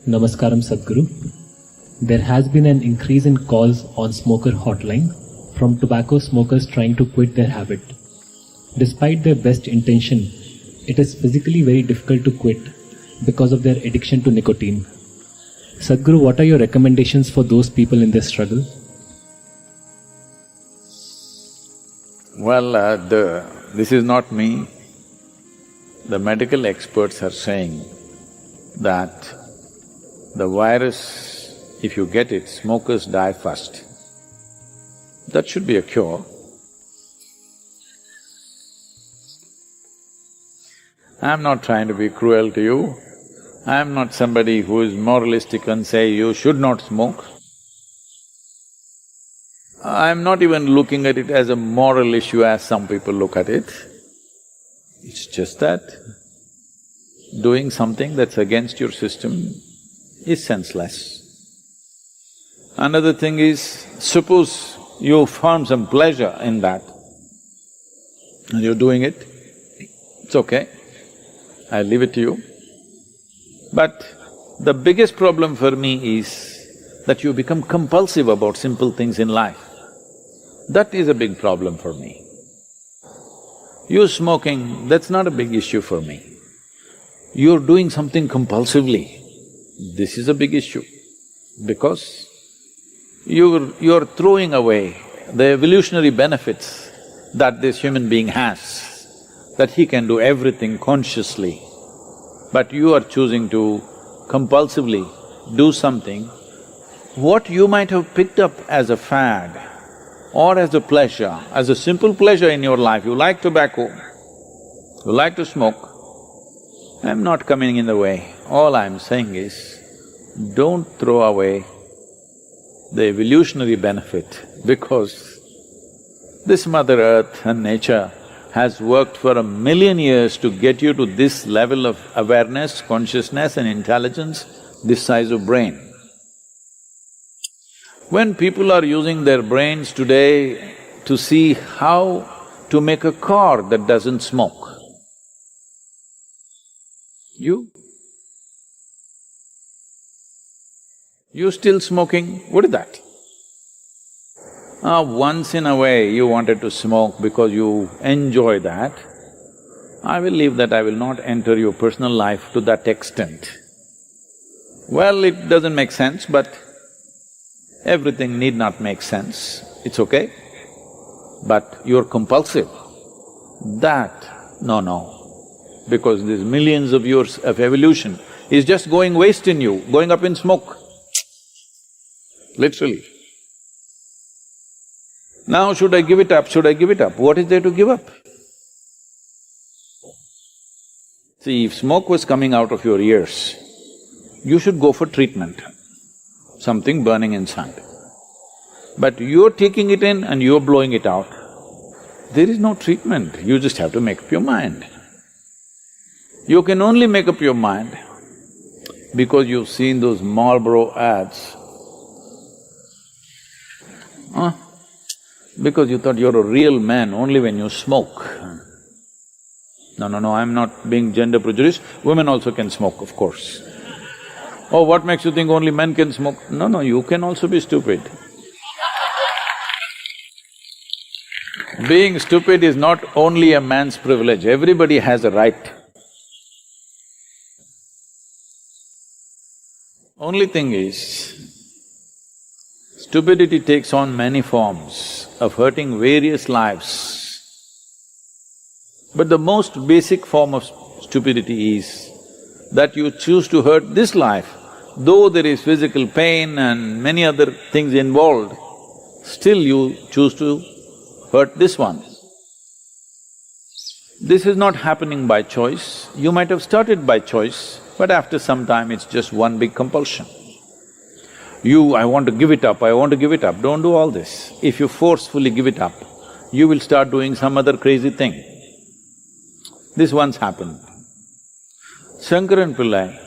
Namaskaram Sadhguru. There has been an increase in calls on smoker hotline from tobacco smokers trying to quit their habit. Despite their best intention, it is physically very difficult to quit because of their addiction to nicotine. Sadhguru, what are your recommendations for those people in this struggle? Well, this is not me. The medical experts are saying that the virus, if you get it, smokers die first. That should be a cure. I'm not trying to be cruel to you. I'm not somebody who is moralistic and say you should not smoke. I'm not even looking at it as a moral issue as some people look at it. It's just that doing something that's against your system is senseless. Another thing is, suppose you found some pleasure in that and you're doing it, it's okay, I leave it to you. But the biggest problem for me is that you become compulsive about simple things in life. That is a big problem for me. You smoking, that's not a big issue for me. You're doing something compulsively, this is a big issue, because you're throwing away the evolutionary benefits that this human being has, that he can do everything consciously, but you are choosing to compulsively do something. What you might have picked up as a fad or as a pleasure, as a simple pleasure in your life, you like tobacco, you like to smoke, I'm not coming in the way. All I'm saying is, don't throw away the evolutionary benefit, because this Mother Earth and nature has worked for 1,000,000 years to get you to this level of awareness, consciousness and intelligence, this size of brain. When people are using their brains today to see how to make a car that doesn't smoke, you still smoking, what is that? Once in a way you wanted to smoke because you enjoy that, I will leave that, I will not enter your personal life to that extent. Well, it doesn't make sense, but everything need not make sense, it's okay. But you're compulsive, that, no. Because these millions of years of evolution is just going waste in you, going up in smoke, literally. Now should I give it up, should I give it up? What is there to give up? See, if smoke was coming out of your ears, you should go for treatment, something burning inside. But you're taking it in and you're blowing it out. There is no treatment, you just have to make up your mind. You can only make up your mind because you've seen those Marlboro ads. Because you thought you're a real man only when you smoke. No, I'm not being gender prejudiced, women also can smoke, of course. Oh, what makes you think only men can smoke? No, you can also be stupid. Being stupid is not only a man's privilege, everybody has a right. Only thing is, stupidity takes on many forms of hurting various lives. But the most basic form of stupidity is that you choose to hurt this life, though there is physical pain and many other things involved, still you choose to hurt this one. This is not happening by choice. You might have started by choice, but after some time it's just one big compulsion. I want to give it up, I want to give it up, don't do all this. If you forcefully give it up, you will start doing some other crazy thing. This once happened. Shankaran Pillai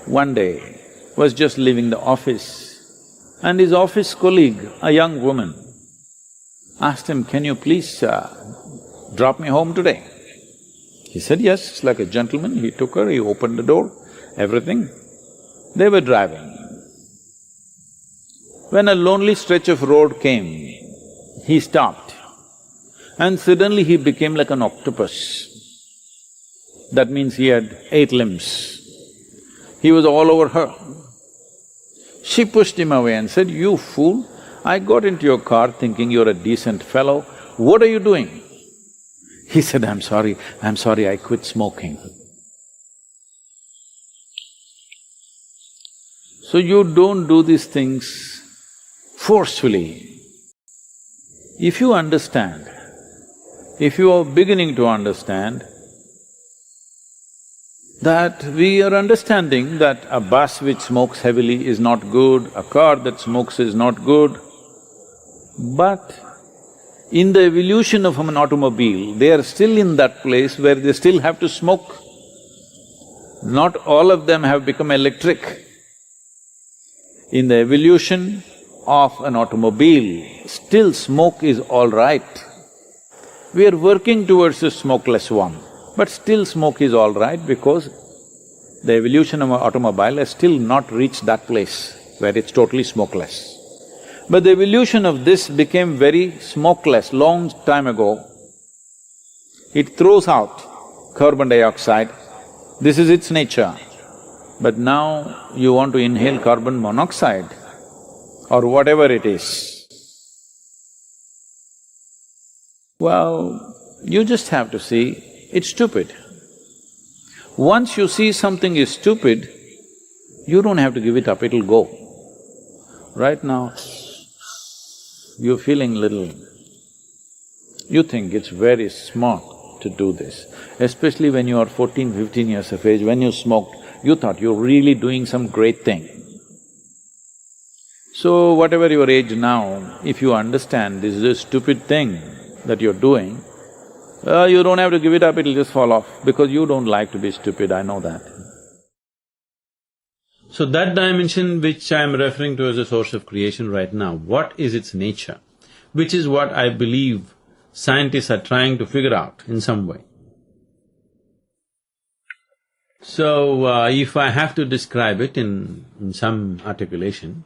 one day was just leaving the office and his office colleague, a young woman, asked him, "Can you please drop me home today?" He said yes, like a gentleman, he took her, he opened the door everything. They were driving. When a lonely stretch of road came, he stopped and suddenly he became like an octopus. That means he had 8 limbs. He was all over her. She pushed him away and said, "You fool, I got into your car thinking you're a decent fellow. What are you doing?" He said, I'm sorry, I quit smoking." So you don't do these things forcefully. If you understand, if you are beginning to understand that we are understanding that a bus which smokes heavily is not good, a car that smokes is not good, but in the evolution of an automobile, they are still in that place where they still have to smoke. Not all of them have become electric. In the evolution of an automobile, still smoke is all right. We are working towards a smokeless one, but still smoke is all right because the evolution of an automobile has still not reached that place where it's totally smokeless. But the evolution of this became very smokeless long time ago. It throws out carbon dioxide, this is its nature. But now you want to inhale carbon monoxide or whatever it is. Well, you just have to see, it's stupid. Once you see something is stupid, you don't have to give it up, it'll go. Right now, you're feeling little… You think it's very smart to do this, especially when you are 14, 15 years of age, when you smoked, you thought you're really doing some great thing. So, whatever your age now, if you understand this is a stupid thing that you're doing, you don't have to give it up, it'll just fall off, because you don't like to be stupid, I know that. So that dimension which I am referring to as a source of creation right now, what is its nature? Which is what I believe scientists are trying to figure out in some way. So, if I have to describe it in some articulation,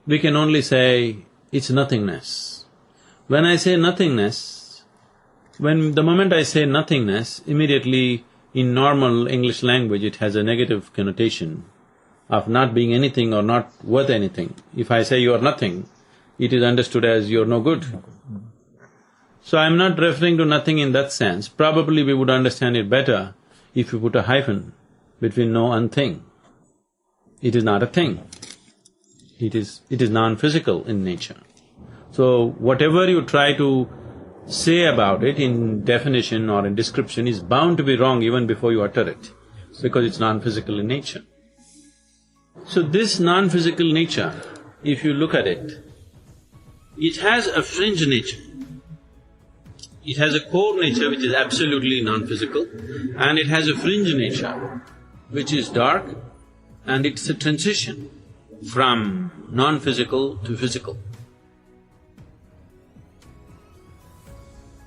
we can only say it's nothingness. When I say nothingness, the moment I say nothingness, immediately in normal English language it has a negative connotation of not being anything or not worth anything. If I say you are nothing, it is understood as you're no good. So I'm not referring to nothing in that sense. Probably we would understand it better if you put a hyphen between no and thing. It is not a thing. It is non-physical in nature. So whatever you try to say about it in definition or in description is bound to be wrong even before you utter it, because it's non-physical in nature. So this non-physical nature, if you look at it, it has a fringe nature. It has a core nature which is absolutely non-physical, and it has a fringe nature which is dark, and it's a transition from non-physical to physical.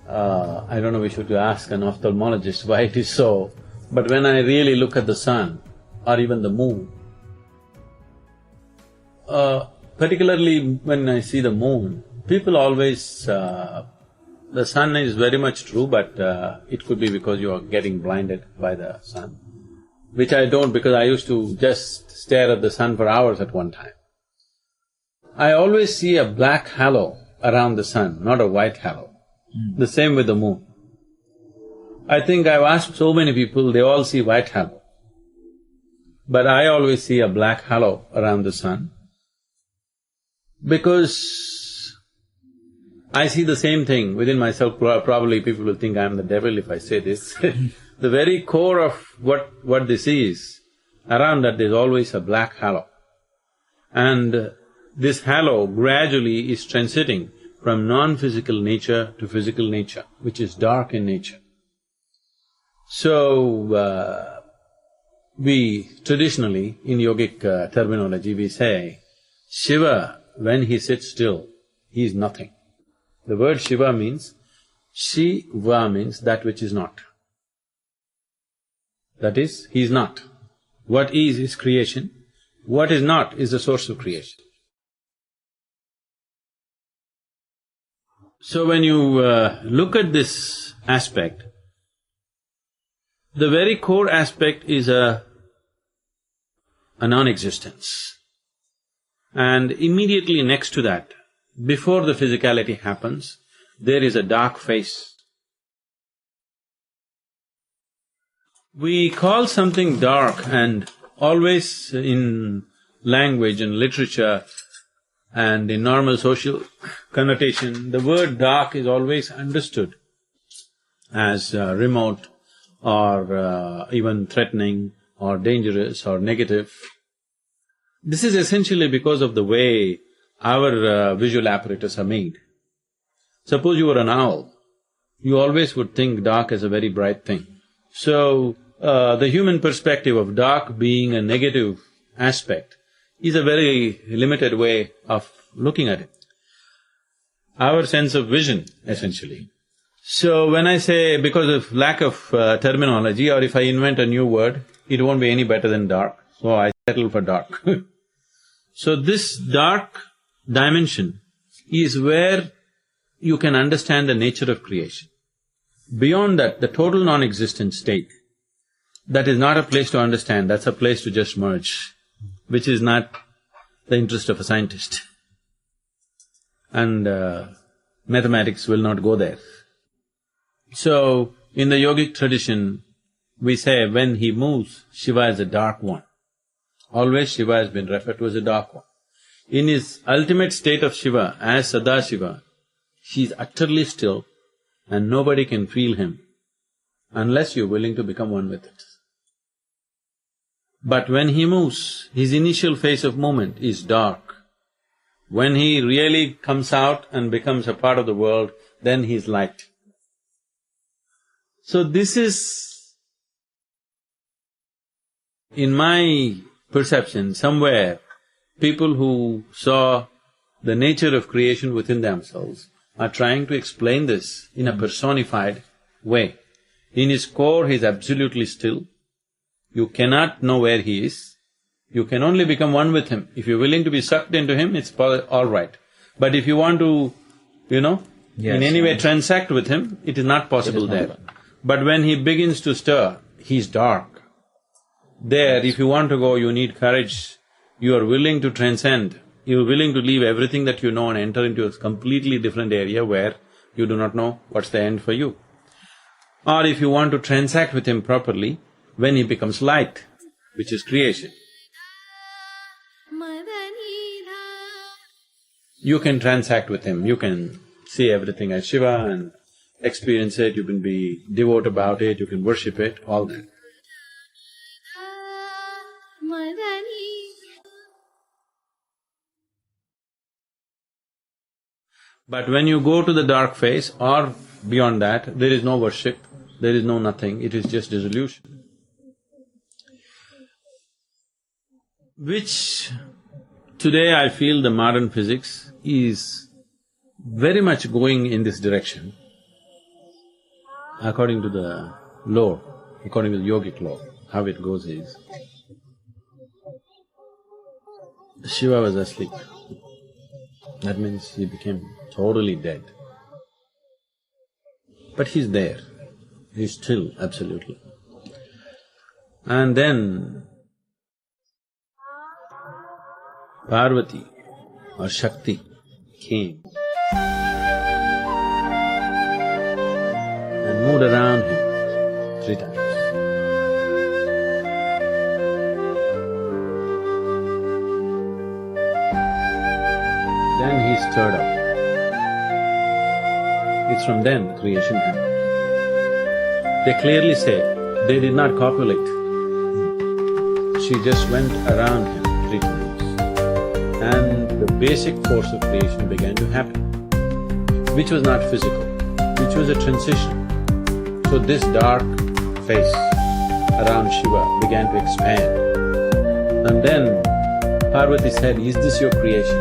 I don't know, we should ask an ophthalmologist why it is so, but when I really look at the sun or even the moon, particularly when I see the moon, people always… the sun is very much true, but it could be because you are getting blinded by the sun, which I don't, because I used to just stare at the sun for hours at one time. I always see a black halo around the sun, not a white halo. The same with the moon. I think I've asked so many people, they all see white halo. But I always see a black halo around the sun, because I see the same thing within myself. Probably people will think I'm the devil if I say this. The very core of what this is, around that there's always a black halo. And this halo gradually is transiting from non-physical nature to physical nature, which is dark in nature. So, we traditionally, in yogic terminology, we say, Shiva, when he sits still, he is nothing. The word Shiva means, Shiva means that which is not. That is, he is not. What is creation. What is not is the source of creation. So when you look at this aspect, the very core aspect is a non-existence. And immediately next to that, before the physicality happens, there is a dark face. We call something dark, and always in language and literature and in normal social connotation, the word dark is always understood as remote or even threatening or dangerous or negative. This is essentially because of the way our visual apparatus are made. Suppose you were an owl, you always would think dark as a very bright thing. So, the human perspective of dark being a negative aspect is a very limited way of looking at it. Our sense of vision, essentially. So when I say because of lack of terminology, or if I invent a new word, it won't be any better than dark, so I settle for dark. So this dark dimension is where you can understand the nature of creation. Beyond that, the total non-existent state, that is not a place to understand, that's a place to just merge, which is not the interest of a scientist. And mathematics will not go there. So, in the yogic tradition, we say when he moves, Shiva is a dark one. Always Shiva has been referred to as a dark one. In his ultimate state of Shiva, as Sadashiva, he is utterly still and nobody can feel him unless you're willing to become one with it. But when he moves, his initial phase of movement is dark. When he really comes out and becomes a part of the world, then he is light. So this is, in my perception, somewhere, people who saw the nature of creation within themselves are trying to explain this in a personified way. In his core, he is absolutely still. You cannot know where he is. You can only become one with him. If you're willing to be sucked into him, it's all right. But if you want to, in any way transact with him, it is not possible there. But when he begins to stir, he's dark. There, if you want to go, you need courage. You are willing to transcend. You are willing to leave everything that you know and enter into a completely different area where you do not know what's the end for you. Or if you want to transact with him properly, when he becomes light, which is creation, you can transact with him, you can see everything as Shiva and experience it, you can be devout about it, you can worship it, all that. But when you go to the dark phase or beyond that, there is no worship, there is no nothing, it is just dissolution. Which today I feel the modern physics is very much going in this direction. According to the law, according to the yogic law, how it goes is, Shiva was asleep. That means he became totally dead. But he's there, he's still, absolutely. And then Parvati or Shakti came and moved around him 3 times. Then he stirred up. It's from then creation happened. They clearly say they did not copulate. She just went around him 3 times. And the basic force of creation began to happen, which was not physical, which was a transition. So this dark face around Shiva began to expand. And then Parvati said, "Is this your creation?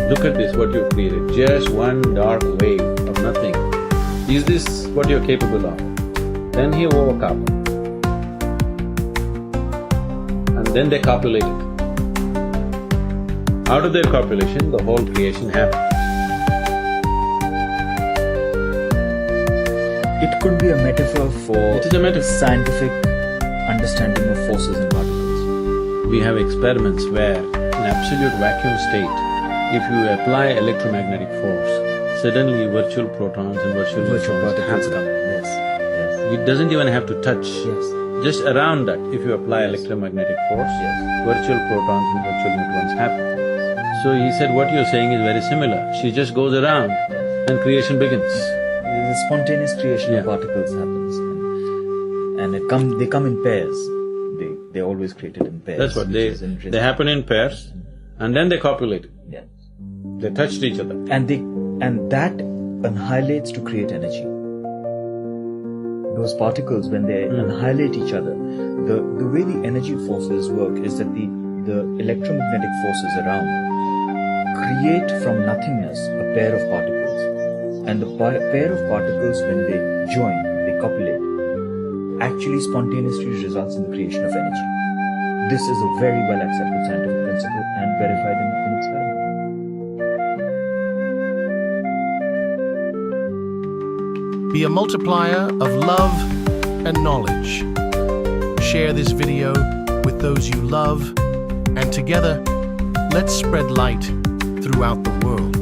Look at this, what you've created, just one dark wave of nothing. Is this what you're capable of?" Then he woke up. and then they copulate it. Out of their copulation, the whole creation happens. It could be a metaphor for It is a metaphor. scientific understanding of forces and particles. We have experiments where in absolute vacuum state, if you apply electromagnetic force, suddenly virtual protons and virtual neutrons particles happen. come. Yes, yes, It doesn't even have to touch. yes. Just around that, if you apply electromagnetic force, Yes. virtual protons and virtual neutrons happen. So he said, what you're saying is very similar. She just goes around and creation begins. The spontaneous creation Yeah. of particles happens, and they come in pairs. They're always created in pairs. That's what which is they interesting. happen in pairs and then they copulate. Yeah. They touched each other. And that annihilates to create energy. Those particles, when they annihilate each other, the way the energy forces work is that the electromagnetic forces around create from nothingness a pair of particles. And the pair of particles, when they join, they copulate, actually spontaneously results in the creation of energy. This is a very well accepted scientific principle and verified in experiment. Be a multiplier of love and knowledge. Share this video with those you love, and together, let's spread light throughout the world.